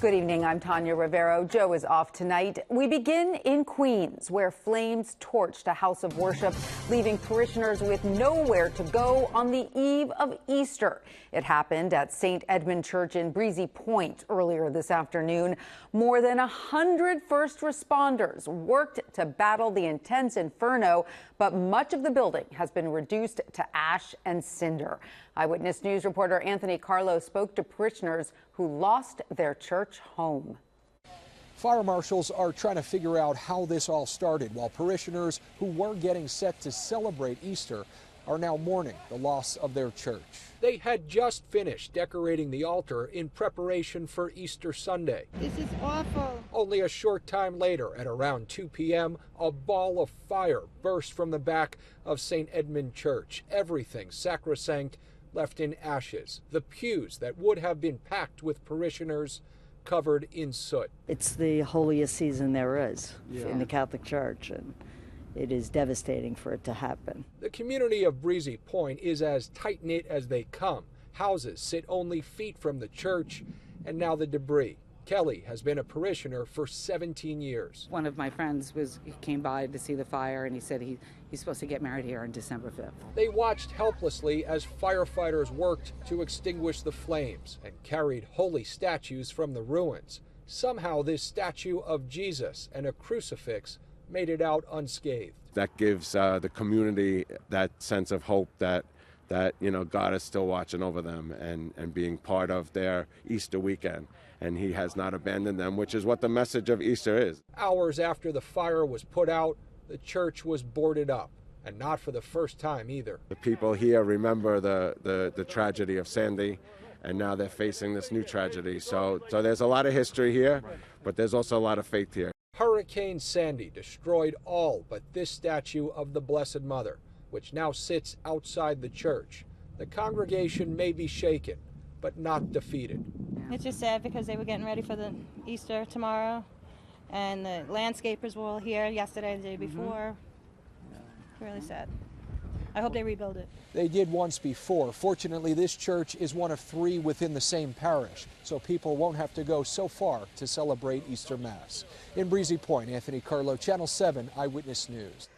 Good evening, I'm Tanya Rivero. Joe is off tonight. We begin in Queens, where flames torched a house of worship, leaving parishioners with nowhere to go on the eve of Easter. It happened at St. Edmund Church in Breezy Point earlier this afternoon. More than 100 first responders worked to battle the intense inferno, but much of the building has been reduced to ash and cinder. Eyewitness News reporter Anthony Carlo spoke to parishioners who lost their church home. Fire marshals are trying to figure out how this all started, while parishioners who were getting set to celebrate Easter are now mourning the loss of their church. They had just finished decorating the altar in preparation for Easter Sunday. This is awful. Only a short time later, at around 2 p.m., a ball of fire burst from the back of St. Edmund Church. Everything sacrosanct left in ashes. The pews that would have been packed with parishioners covered in soot. It's the holiest season there is in the Catholic Church, and it is devastating for it to happen. The community of Breezy Point is as tight-knit as they come. Houses sit only feet from the church, and now the debris. Kelly has been a parishioner for 17 years. One of my friends came by to see the fire, and he said he's supposed to get married here on December 5th. They watched helplessly as firefighters worked to extinguish the flames and carried holy statues from the ruins. Somehow this statue of Jesus and a crucifix made it out unscathed. That gives the community that sense of hope that God is still watching over them and being part of their Easter weekend. And he has not abandoned them, which is what the message of Easter is. Hours after the fire was put out, the church was boarded up, and not for the first time either. The people here remember the tragedy of Sandy, and now they're facing this new tragedy. So there's a lot of history here, but there's also a lot of faith here. Hurricane Sandy destroyed all but this statue of the Blessed Mother, which now sits outside the church. The congregation may be shaken, but not defeated. It's just sad because they were getting ready for the Easter tomorrow, and the landscapers were all here yesterday, the day before. Really sad. I hope they rebuild it. They did once before. Fortunately, this church is one of 3 within the same parish, so people won't have to go so far to celebrate Easter Mass. In Breezy Point, Anthony Carlo, Channel 7 Eyewitness News.